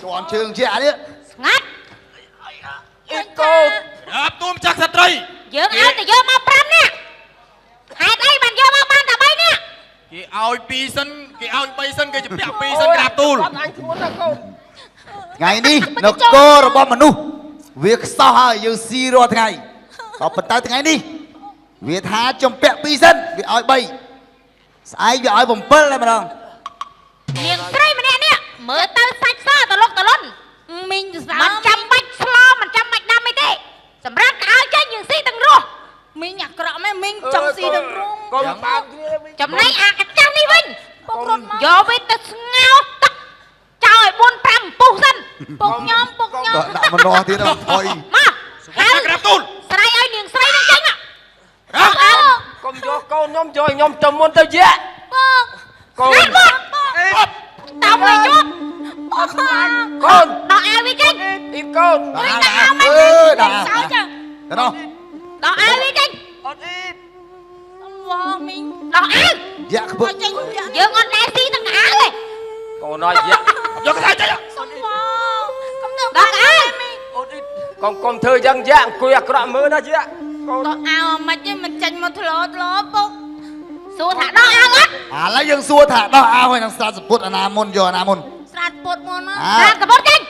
còn trường trẻ đấy ngắt ít cô tôm chắc thật rồi dưỡng áo thì vô mau pram nè hai tay bạn vô mau ban tao bay nè cái ao pi sân cái ao bay sân cái chụp pi sân đạp tùl ngày đi nó cô rồi bom mà nu việc sao hả giờ xì rồi ngày có bật tay ngày đi việc há trong bẹt pi sân việc ao bay ai việc ao vòng pơ lại mà đâu miệng say mà nè mở tao sạch xa tao lon mình chăm bạch slo mình chăm bạch đam mấy thế sầm rát áo chơi như xì từng rô mình nhặt cọ mấy mình trong xì từng rô chấm này à cái trang đi vinh vô với tao ngao tắc trời buôn pram bùng dân bùng nhom đã mà no thế đâu thôi mà hả đạp tùl say ơi miệng say nó chăng à con vô con nhóm chơi nhóm trầm môn tao dễ con tao về chút con đỏ ai với kinh ít con đỏ ai mấy sao chứ cái đâu đỏ ai với kinh đỏ ai dạ không bước dương con đá xí thằng á rồi con nói dễ vô cái tay đỏ ai con thơ dân dạng quê có mơ đó chứ đỏ ao mà chứ mình chanh một lỗ bốc xua thả đỏ ao á à lấy dương xua thả đó ao hay thằng sao sập bút anh môn giờ anh môn sạt bột môn á sạt cái bột kinh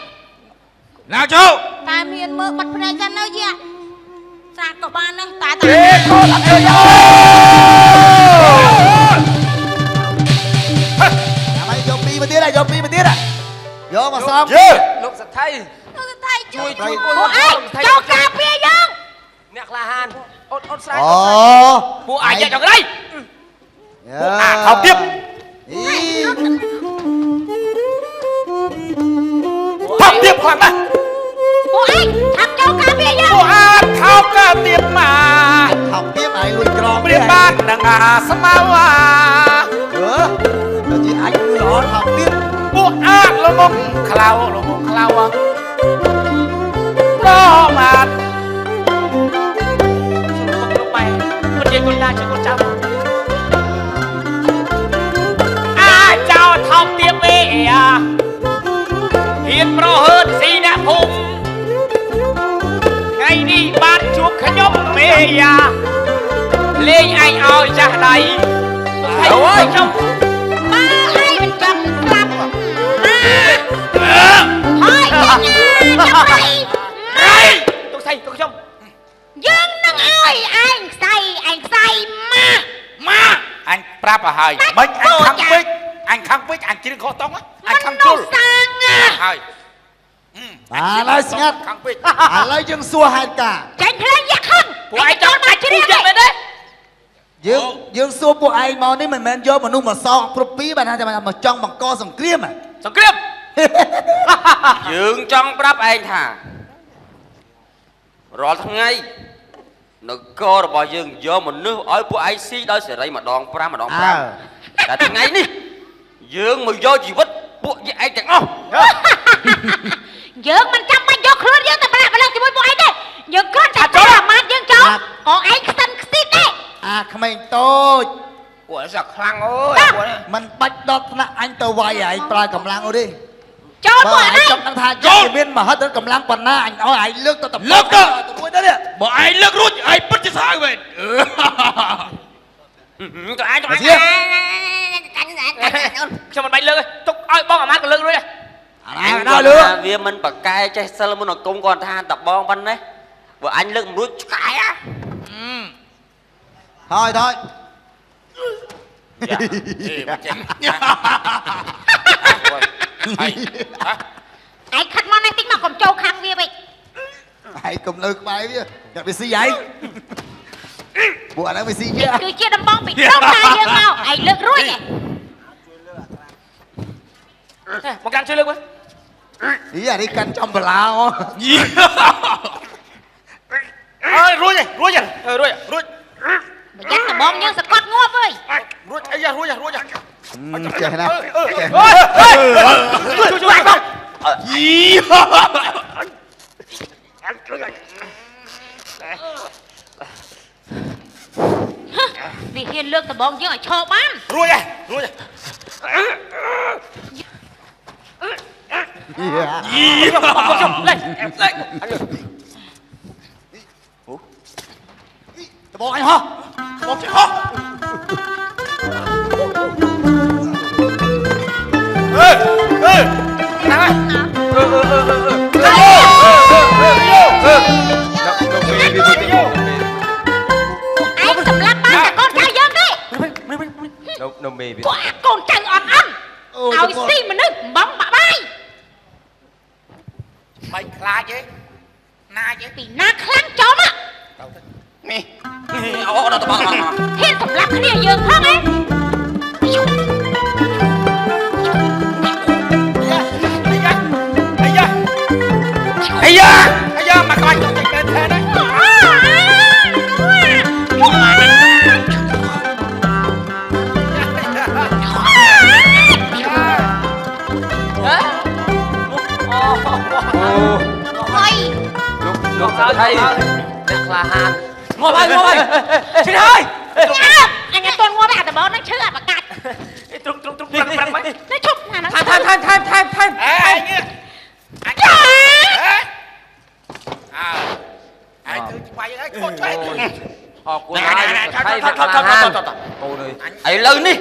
nào chú ta miền mơ bật ra chân đâu chứ sạt của bạn đó ta con làm chơi mày vô pi mà tiết à vô mà xong lúc giật thay chui bộ ai cho cà phê dương nẹt là hàn ốt sai bộ ai chạy cho cái đây à học tiếp học tiếp hoàng đây bộ ai học cho cà phê dương bộ ai học cả tiếp mà học tiếp ai lui tròn bên ban đằng sắm áo nữa rồi chị anh nó học tiếp bộ ai lo mong khlau lo mà lúc mày con đi con ra cho con chăm chào thông tiếp về hiện pro hơn gì đã hùng ngày đi ban chuộc khá nhóc mê lên anh ơi ra đây thầy ơi trong ba ai mình cầm lắm thôi trong đây tôi say tôi không dương nâng ơi anh say ma anh prap à hơi mấy anh khăng bích anh chỉ có tông á anh khăng chul hơi à lấy ngắt khăng bích à lấy dương xua hai cả tránh thế giặc hơn của anh cho anh chỉ đi vậy đấy dương xua bộ ai mau đấy mình vô mà nu mà so propi bạn hay mà trong bằng co sòng kriêm à sòng kriêm dương trong prap anh thà rồi thằng ngay nó co rồi bỏ dương vô một nước ở bộ ai xí đó sẽ đây mà đòn pram là thằng ngay đi dương mày vô gì vứt bộ gì ai chẳng không dương mình chăm anh vô khơi dương ta phải làm gì với bộ ai đây dương con ta cho làm ăn dương cho còn anh sân xít đấy à không anh tôi của giặc khăng ơi mình bắt đó là anh tàu vay à anh trai cầm lang đi cho bộ anh này trong đang thay cho viên mà hết đến cầm lang còn na anh nói anh lướt tôi tập lướt cơ tôi đó đấy bỏ ai lướt rút ai bắt cho sao vậy cho ai cho mình bay lướt chúc ai bong ở má còn lướt rồi anh nói lướt vì mình bật cay chơi sao muốn nó công còn than tập bong văn đấy vừa anh lướt một rút cái á thôi anh khát món này tính mà còn trâu khang bia vậy hãy cùng lượt bài chứ gặp bị xí vậy bộ anh bị xí chứ cứ chia đâm bong bị đau tay dương mau anh lướt rối vậy một căn chơi lướt quá ý là đi canh trong bờ lao ơi rối rồi mày dắt tao bong nhưng sẽ quát ngua với rối ấy ra rối ra trời nào chú anh không gì vì hiền lương tao bong nhưng ở cho bán rối ra lên lên bộ anh ho một chiếc hộp anh sầm lấp ba là con trai dân đi nó mê biết quả con trai on on ao xi mà nước bóng bạ bay mày là chứ na chứ vì na khăn chóm á nè ô đâu tao bảo thiên sầm lấp cái này dường không ấy bây giờ mà coi trong cái thế đấy lúc thấy chắc là hàn ngồi bay xin ơi anh nghe tôi ngồi bạn bố nó chưa mà cắt trục răng mấy nó chụp là nó thanh anh nhá anh thử bay cái con trai họ của ai thấy chắc là hàn cô ơi ấy lớn đi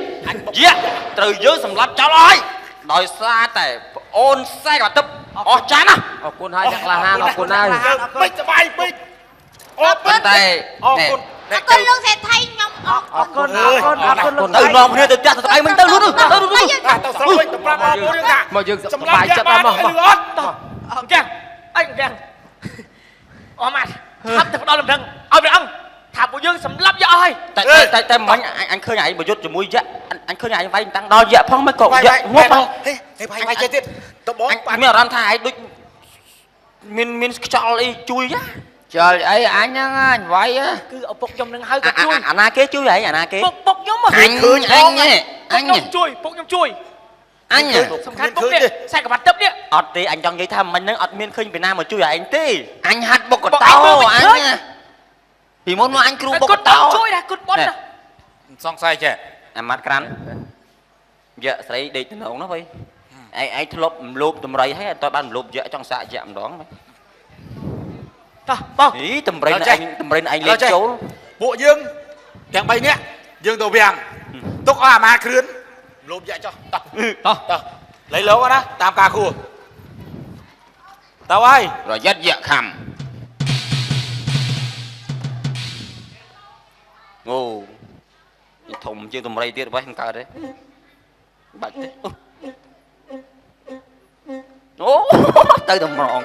dạ từ dưới sầm lấp cháu ơi đòi xaแต่โอนแซ่กับตึ๊บอ๋อจ้านะขอบคุณให้จากละฮานขอบคุณให้ ไม่สบายไม่ แต่เนี่ย con lương sẽ thay nhông con từ nòng kia từ cha từ tay mình tới luôn được tao sống với tao ba bố đứa cả mà dừng sầm bài lấp chất ba mà kìa anh kìa mặt thắp thật đau làm răng ở đây ăn thả bộ dương sầm lấp cho ơi tại mình anh khơi nhảy một chút cho mũi dạ anh khơi nhảy vay tăng đo dạ phong mấy cậu dạ ngốc không hay chơi tiếp tao bó anh mới làm thay đôi min cho đi chui á trời ơi anh anh vậy á cứ ở bốc trong đang hơi cái chui anh na kế chui vậy anh na kế bốc nhóm mà anh nhé anh nhé bốc nhóm chui anh nhé sầm khát bốc đi sai cả mặt tấp đi ọt tí anh trong giấy thăm mình nó ọt miên khinh Việt Nam mà chui vậy anh tí anh hạt bốc của tao anh nhé thì muốn anh kêu bốc của tao chui này cút bót nè xong sai chưa anh mắt cắn dạ thấy đi từ nó vậy ai lốp tụm rầy thấy tôi ban lốp dạ trong xạ chạm đó ý tụm rầy anh lên chỗ bộ dương chẳng bay nhé dương tàu vàng tốc mà khuyến lốp dạ cho tao lấy lỗ đó tam ca khu tao ơi rồi dắt dạ khầm ngô thùng chưa tụm rầy tiết với thằng ca đấy bạch ô tới tụm rọn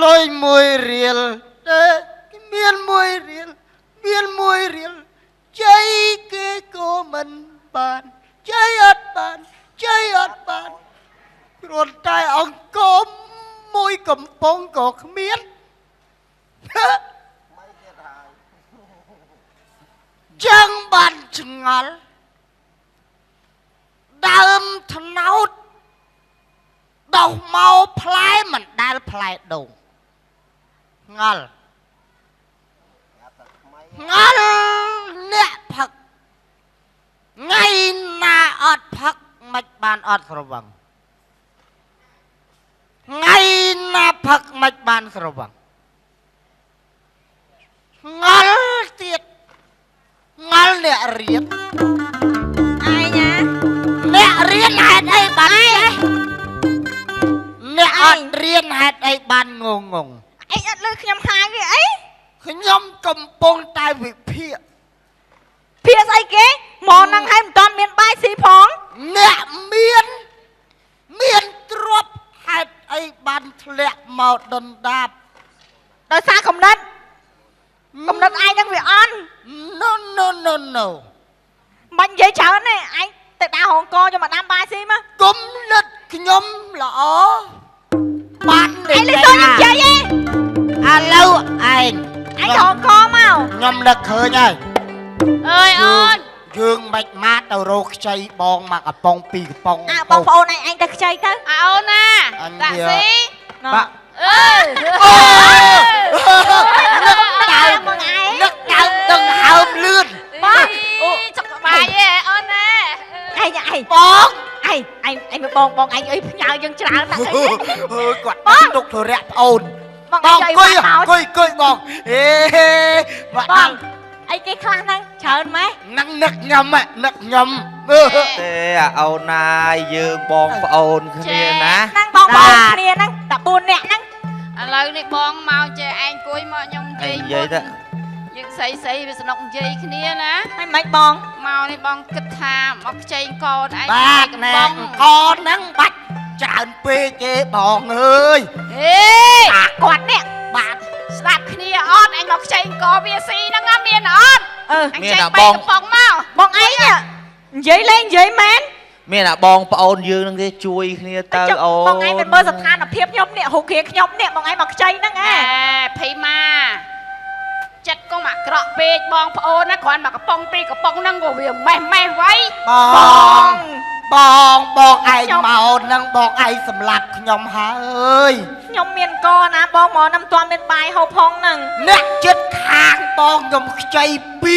lôi môi riêng miên môi riêng chơi cái cô mình bàn chơi ớt bàn rồi tay ông có môi cầm bông có miên chẳng bàn chừng ngắn đâm thân áo đầu mau phai mình đai phai đầu ngal nè phật ngay na ọt phật mạch bàn ọt sờ vằng ngay na phật mạch bàn sờ vằng ngal tiệt ngal nè riết ai nhá nè riết này đây bà ai nè ọt riết này đây bàn ngùng anh ăn lên nhầm hai cái ấy nhóm cầm bông tai vị phía phía say kế món năng hay toàn miền bay xí phóng nè miên trộp hạt ấy bàn lẹ màu đần đạp đời xa không đất ai đang bị ăn no bánh giấy cháo này anh tự đào hồn co cho mà đam bay xí mà cấm đất ខ្ញុំល្អបាន ឯងលើសូននិយាយឯង ឥឡូវឯង ឯងរកកមក ខ្ញុំនឹកឃើញហើយ អើយអូន យើងមិនមកទៅរកខ្ចីបងមកកំប៉ុងពីរកំប៉ុង អាបងប្អូនឯងទៅខ្ចីទៅអូនណា អញ តាក់ វា ស៊ី បាក់ អើយ ដើមមកឯងនឹកដើមទាំងហើមលឿន បងអូចុកបាយឯងអូនណាឯងបង ឯងមើលបងឯងអីផ្ញើយើងច្រើនតាក់អី អើយគាត់ដាក់ទុកធរៈប្អូន បង បង ឯង គុ អី យ មក គុយបងហេបាក់ បងអីគេខ្លះហ្នឹងច្រើនម៉េះ នឹងនឹកខ្ញុំនឹកខ្ញុំ ទេអូនណាយយើងបងប្អូនគ្នាណា ហ្នឹងបងប្អូនគ្នាហ្នឹងតែ4នាក់ហ្នឹង ឥឡូវនេះបងមកចេះឯងគួយមកខ្ញុំនិ ឯ យាយ ងនិយាយទៅ យើងស្អីវាស្នុកនិយាយគ្នាណា ហើយមិនបង មកនេះបងគិតថាមកខ្ចីកូនឯង បាទ កំ ណែ ប៉ុង កហ្នឹងបាច់ច្រើនពេកទេបងអើយ ហេ អាគាត់នេះ បាទស្ដាប់គ្នាអត់ឯងមកខ្ចីកូនវាស៊ីហ្នឹងណាមានអត់ អឺ អញចេះ3កំប៉ុងមក បងឯងនិយាយលេងនិយាយមែន មានអាបងប្អូនយើងនឹងទេជួយគ្នាទៅអូន បងឯងមិនមើលស្ថានភាពខ្ញុំនេះរូបគ្រាខ្ញុំនេះបងឯងមកខ្ចីហ្នឹង អេភ័យម៉ាចិត្តកុំអាក្រក់ពេកបងប្អូនណាគ្រាន់មកកំប៉ុងពីរកំប៉ុងហ្នឹងក៏វាម៉េះໄວ បងឯងមកនឹងបងឯងសម្លាប់ខ្ញុំហើយ ខ្ញុំមានកណាបងមកណាំទាន់មានបាយហូបផងហ្នឹង អ្នកចិត្តខាងបងខ្ញុំខ្ចីពី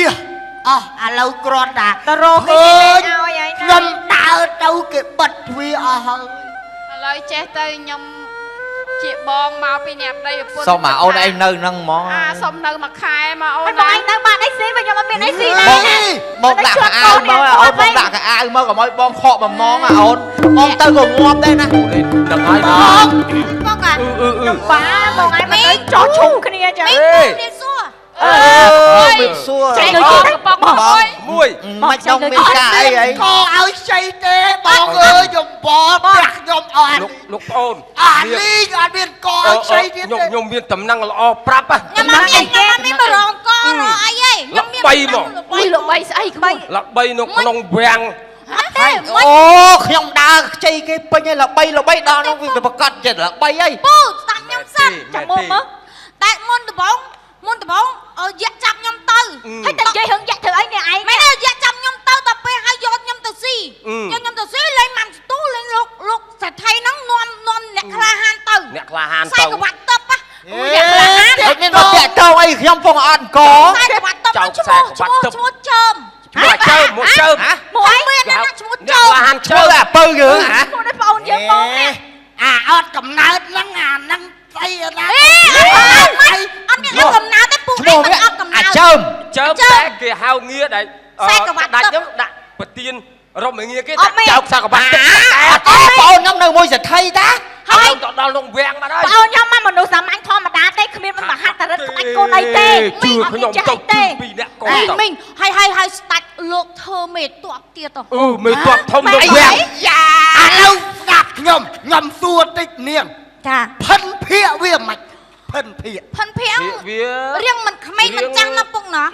អស់ឥឡូវគ្រាន់តែ តរោគេឲ្យហើយ ខ្ញុំដើរទៅគេបិទទ្វារអស់ហើយ ឥឡូវចេះទៅខ្ញុំជាបងមកពីអ្នកប្តីប្រពន្ធ សុំមកអូនឯងនៅហ្នឹងហ្មង អាសុំនៅមួយខែមកអូ ហើយ ន បង ណា ឯងនៅបានអីស៊ីបើខ្ញុំអត់មានអីស៊ី ប ដែរ ងបងដាក់កៅអៅមកអូនបងដាក់កៅអៅមកកុំឲ្យបងខកបំណងអូនបងទៅក៏ងាប់ដែរណាដឹងហើយបង បងអាបាបងឯងមិនទៅចោះឈុំគ្នាចឹង រៀនសួរ មានសួរ ចេញទៅកំប៉ុងមកអើយ មួយមិនចង់មានការអីអី ក៏ឲ្យខ្ចីទេបងអើយខ្ញុំបងផ្ទះខ្ញុំអត់ លោកប្អូន អាលីងអត់មានកឲ្យខ្ចីទៀតទេ ខ្ញុំមានតំណែងល្អប្រាប់ ខ្ញុំអត់មានគេមានបរងកអីទេ ល្បីមក អុយលោកបីស្អីក្បី ល្បីនៅក្នុងវាំង អត់ទេ អូខ្ញុំដើរខ្ចីគេពេញហើយល្បីដល់នោះវាប្រកាសចិត្តល្បីហើយ ពូស្ដាប់ខ្ញុំសិនចាំមើលមើលតែមុនដំបងយាក់ចាប់ខ្ញុំទៅហើយតែនិយាយរឿងយាក់ធ្វើអីនេះឯងមែនទេយាក់ចាប់ខ្ញុំទៅដល់ពេលហើយយកខ្ញុំទៅស៊ីយកខ្ញុំទៅស៊ីលេងម៉ាំស្ទូលេងលោកសេដ្ឋីហ្នឹងនាំអ្នកក្លាហានទៅ អ្នកក្លាហាន ខ្សែ ទៅ ក្បាត់ទឹកណា អ្នកក្លាហាន ហើយមានមកតាក់តោអីខ្ញុំពងអត់អង្គ ខ្សែក្បាត់ទឹកឈ្មោះជើម មកជើម មួយមានណាឈ្មោះ អ្នក ជើម ក្លាហាន ធ្វើអាពៅយើងហ៎ ឈ្មោះនេះបងអូនយើងបងនេះ អាអត់កំណើតហ្នឹងអាហ្នឹងស្អីណា អត់មានអត់កំណើតទេពូឯងមិនអត់កំណើ អា ត ចើម ជើមតែគេហៅងារដែលដាច់ហ្នឹងដាក់ប្រទៀនរំឲ្យងារគេដាក់ចោកសាកបាត់ទឹក អត់បងខ្ញុំនៅមួយសេដ្ឋីតា ហើយទៅដល់ក្នុងវាំងបាត់ហើយ បងអូនខ្ញុំមកមនុស្សសាមញ្ញធម្មតាទេគ្មានមហាតរិទ្ធស្ដាច់កូនអីទេ ជឿខ្ញុំទៅពីអ្នកកូនទៅ មីងហើយស្ដាច់លោកធ្វើមេតួទៀតទៅ មើលទាត់ធំទៅវាំង យ៉ាឥឡូវស្ដាប់ខ្ញុំសួរតិចនាង ចា ផិនភាកវាមិនផិនភាក ផិនភៀង វា រៀងមិនក្មេងមិនចាំងណាពុកណា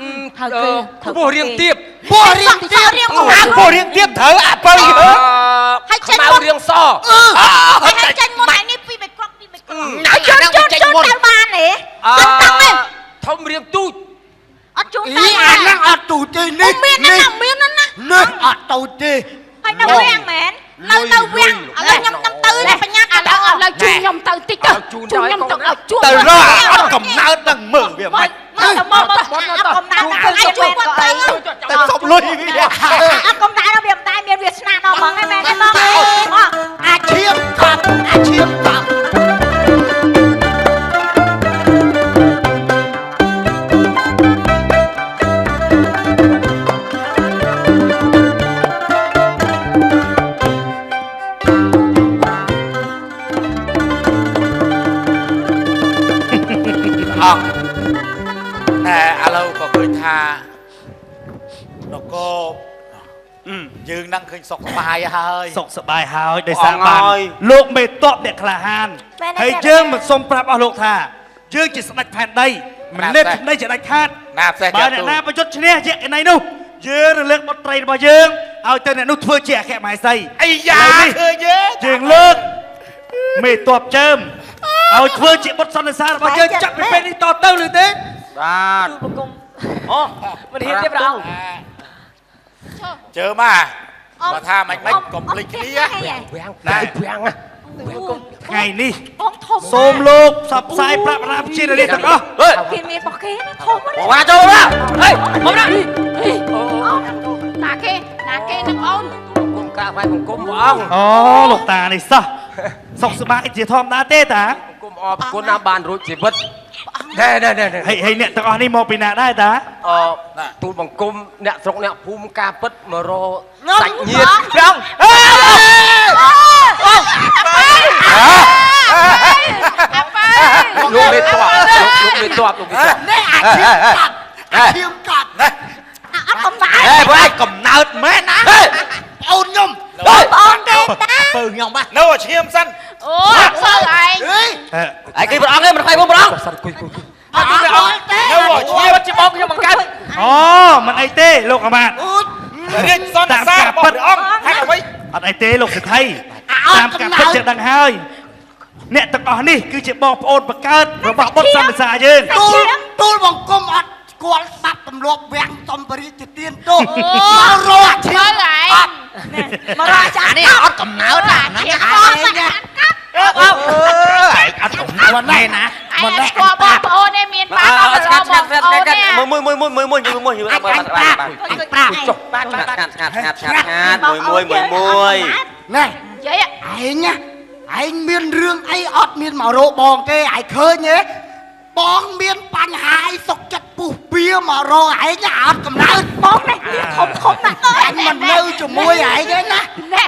ពោះរៀងទៀប ពោះរៀងទៀត រៀង អាពូរៀងទៀបត្រូវអាពៅយើង ហើយចេញ ខ្មៅ មុន រៀងស ហើយចេញមុនឯនេះពីបេក្រប់ពីបេក្រប់ ណាយកហ្នឹងចេញមុន ទៅបានទេអត់តាំងទេ ធំរៀងទូច អត់ជួង អី ទៅ អាហ្នឹងអត់ទូទេនេះ មានណាមានណា នេះអត់ទូទេ ហើយនៅវាំងមែននៅវាំងឥឡូវខ្ញុំទៅបញ្ញាឥឡូវជូនខ្ញុំទៅតិចទៅជូនខ្ញុំទៅជួ ទៅរកអត់កំណើតនឹងមើលវាមិន មកទៅមកកំដៅឲ្យជួយគាត់ទៅ ទៅសុំលុយវា អត់កំដៅដល់វាមិនតែមានវាស្នាដល់ហ្មងឯមែនទេបងអើ អាឈាមកាប់អាឈាមកាប់ អងណែឥឡូវក៏ឃើញថានគរយើងនឹងឃើញសុខសប្បាយហើយ សុខសប្បាយហើយដោយសារបានលោកមេតបអ្នកក្លាហានហើយយើងមកសុំប្រាប់អស់លោកថាយើងជាស្ដេចផែនដីមិនលេបស្ដីជាដាច់ខាត ណាផ្សេង បើអ្នកណាប្រយុទ្ធឈ្នះជាកណៃនោះ យើងលើកបត្រីរបស់យើងឲ្យទៅអ្នកនោះធ្វើជាអគ្គមហេសី អីយ៉ាឃើញទេ យើងលើកមេតបជើមឲ្យធ្វើជាបុត្រសន្និសារបស់យើងចាក់ពីពេលនេះតទៅឬទេ បាទ បង្គំ អូ មិនហ៊ានទេព្រះអង្គ ជើមកបើថាមិនកុំភ្លេចគ្នា វាំងតែវាំង ថ្ងៃនេះ បងធំ សូមលោកផ្សព្វផ្សាយប្រាប់រាជជារាជទាំងអស់ ហេ គេមានរបស់គេណាធំណា មកចូលមកហេមកណា ណាគេនឹងអូន គុំក្រាបហើយបង្គំព្រះអង្គ អូលោកតានេះសោះសុខសប្បាយជាធម្មតាទេតា គុំអរគុណណាស់បានរួចជីវិតណែ ហើយអ្នកទាំងអស់នេះមកពីណាដែរតា ទូលបង្គំអ្នកស្រុកអ្នកភូមិការពិតមករកសាច់ញាតិ ព្រះអង្គ លោកមេតបលោកមេតប នេះអាឈាមកាត់ណា អត់កំណើត ហេបើឯងកំណើតមែនណាហេ អូនខ្ញុំ បងទេតា ពើខ្ញុំបាទ នៅឈាមសិន អូសើឯង អេ ឯងគេព្រះអង្គឯងមិនខ្លាចព្រះអង្គ អត់ព្រះអង្គទេ នៅឈាម ជាបងខ្ញុំបង្កើត អូមិនអីទេលោកអាមាត្យ អូន រាជសន្និសារបស់ព្រះអង្គហេតុអ្វី អត់អីទេលោកសិទ្ធិតាមការពិតជាដឹងហើយអ្នកទាំងអស់នេះគឺជាបងប្អូនបង្កើតរបស់បុត្រសន្និសាយើង ទូលបង្គំអត់ស្គាល់ស្ដាប់ទម្លាប់វាំងសំបរិជាទៀនទោសមករកអាឈា សើ ម ឯង មករកចានេះអត់កំណើតណា ជា អ បង ត់ ណា អត់កំណើតណែណា ឯងស្គាល់បងប្អូនឯងមានបានអត់រកបងប្អូននេះ មួយអញប្រាប់ ចុះបាទស្ងាត់មួយ ណែ និយាយ ឯងណាឯងមានរឿងអីអត់មានមករកបងទេឯងឃើញទេបងមានបញ្ហាអីសុកចិត្តពុះពៀមករកឯងអត់កំណើត បងនេះវាធំណាស់ អញមិននៅជាមួយឯងទេណា ណែ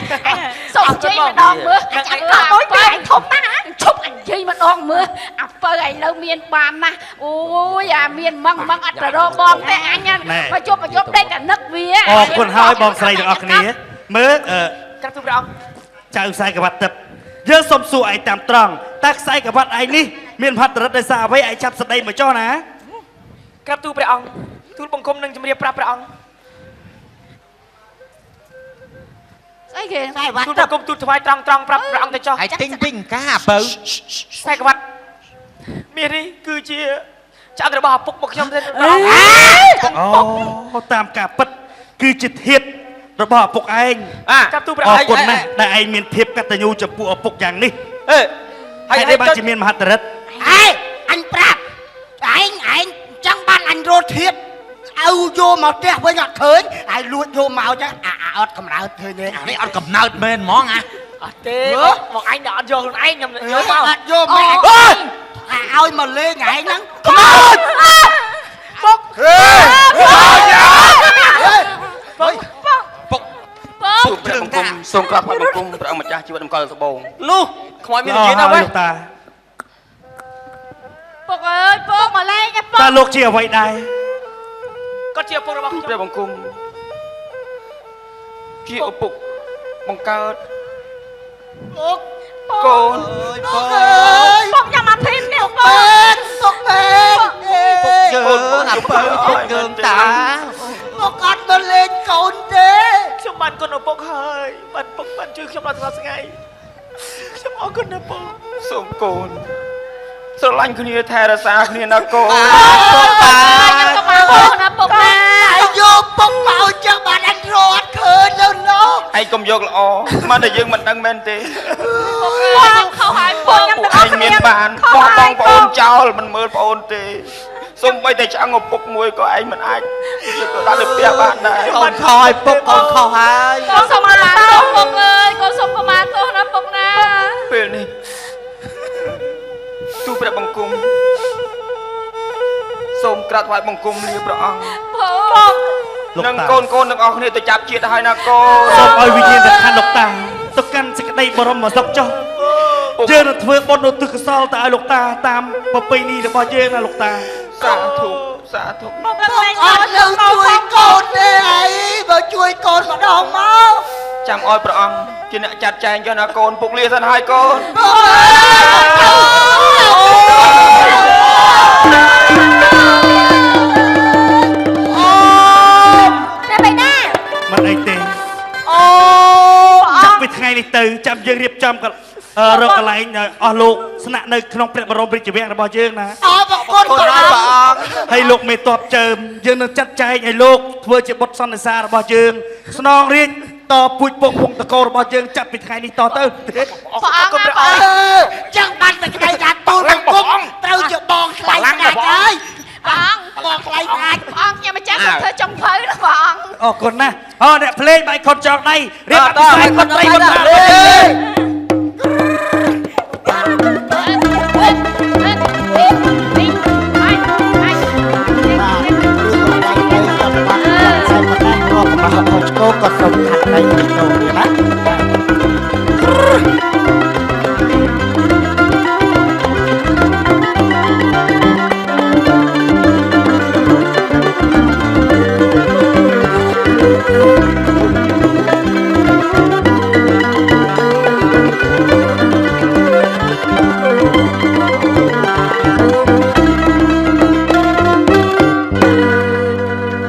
សុំជ័យម្ដងមើល ចាំក៏ដូចតែធំណាស់ ឈប់អញជ័យម្ដងមើលអាពើឯងលើមានបានណាអូយអាមានម៉ងអត់ទៅរកបងទេអញមកជប់ដេកតែនឹកវា អរគុណហើយបងស្រីទាំងអស់គ្នាមើល ក្រាបទូលព្រះអង្គ ចៅខ្សែក្រវ៉ាត់ទឹកយើងសុំសួរឯងតាមត្រង់តើខ្សែក្រវ៉ាត់ឯងនេះមានមហិទ្ធិឫទ្ធិដោយសារអ្វីឯងចាប់ស្ដីមកចោះណា ក្រាបទូលព្រះអង្គទូលបង្គំនឹងជំរាបប្រាប់ព្រះអង្គ ស្អីគេ ខ្សែវ៉ាត់ ទូលប ទឹក ង្គំទូលថ្វាយត្រង់ប្រាប់ព្រះអង្គទៅចោះ ឯងទិញពីកាបើ ខ្សែក្បាត់មាសនេះគឺជាឆ្អឹងរបស់ឪពុកមកខ្ញុំទេព្រះអង្គ អូតាមការពិតគឺជាធាតុរបស់ឪពុកឯង ក្រាបទូលព្រះ អ អង្គ រគុណណាស់ដែលឯងមានភាពកតញ្ញូចំពោះឪពុកយ៉ាងនេះ ហេ ហើយនេះបានជាមានមហិទ្ធិឫទ្ធិ អញប្រាប់ឯងចឹងបានអញរត់ធៀបឲ្យយកមកផ្ទះវិញអត់ឃើញហើយលួចយកមកចឹងអត់កំណើតឃើញទេនេះអត់កំណើតមែនហ្មង អត់ទេមកអញដល់អត់យកខ្លួនឯងខ្ញុំយកមក អត់យកមកឲ្យមកលេងឯងហ្នឹងកំណើតពុកហេពុក ព្រះបង្គំសូមក្រាបបង្គំព្រះអង្គម្ចាស់ជីវិតតម្កល់សបោងនោះខ្មោចមានជាតិណាវ៉េ លោកតា ពុកអើយពុកមកលេងឯពុក តើលោកជាអ្វីដែរ គាត់ជាឪពុករបស់ខ្ញុំ ព្រះបង្គំជាឪពុកបង្កើត ពុក កូន ពុកអើយ បងចាំមកភីមនេះបង ពុកពេក យើងអាពើពុកយើងតា ពុកអត់ទៅលេងកូនទេ ខ្ញុំបានគុណឪពុកហើយបានពុកបានជួយខ្ញុំដល់ថ្ងៃ ខ្ញុំអរគុណណាស់ពុក សូមកូនស្រឡាញ់គ្នាថែរក្សាគ្នាណាកូន ពុកខ្ញុំក៏មកពុកណាពុកណា ហើយយកពុកមកចឹងបានអញរត់ឃើញទៅនោះ ឯងកុំយកល្អមិនតែយើងមិនដឹងមែនទេ ពុកខ្ញុំខុសហើយពុកខ្ញុំ ពួកឯងមានបានបោះបង់ប្អូនចោលមិនមើលប្អូនទេសូម្បីតែឆ្អឹងឪពុកមួយក៏ឯងមិនអាចយកទៅដាក់ទៅផ្ទះបានដែរ កូនខយពុកកូនខុសហើយក ូនសុំមកទោសពុកអើយកូនសុំប្រមាទោសណាពុកណា ពេលនេះទូព្រះបង្គំសូមក្រាបថ្វាយបង្គំលាព្រះអង្គ ពុក លោក និង តា កូនកូនទាំងអស់គ្នាទៅចាប់ជាតិហើយណាកូន សូមឲ្យវិញ្ញាណទៅកាន់លោកតាទៅកាន់សេចក្តីបរមសុខចុះយើងនឹងធ្វើបុណ្យឧទ្ទិសកុសលទៅឲ្យលោកតាតាមប្រពៃណីរបស់យើងណាលោកតា សាធុសាធុ ពុក អត់នៅជួយកូនទេអីបើជួយកូនម្ដងមក ចាំឲ្យព្រះអង្គជាអ្នកចាត់ចែងចុះណាកូនពុកលាសិនហើយកូន ពុកអើយ តែបី យើងរៀបចំក៏រកកន្លែងអស់លោកស្នាក់នៅក្នុងព្រះបរមរាជវាំងរបស់យើងណា អរគុណព្រះអង្គ ហើយលោកមេតបជើមយើងនឹងចាត់ចែងឲ្យលោកធ្វើជាបុត្រសន្និសារបស់យើងស្នងរាជតពូជពងពងតកោរបស់យើងចាប់ពីថ្ងៃនេះតទៅ ព្រះអង្គព្រះអង្គ ចឹងបានតែក្តីថាទូលបង្គំត្រូវជាបងខ្លាញ់ស្ដេចហើយ ព្រះអង្គ បងខ្លាញ់ស្ដេច ព្រះអង្គខ្ញុំម្ចាស់សូមធ្វើចុងភៅណាព្រះអង្គ អរគុណណាស់អូអ្នកភ្លេងបាយខុតចောင်းដៃរៀបអភិសេកមន្ត្រីបន្ត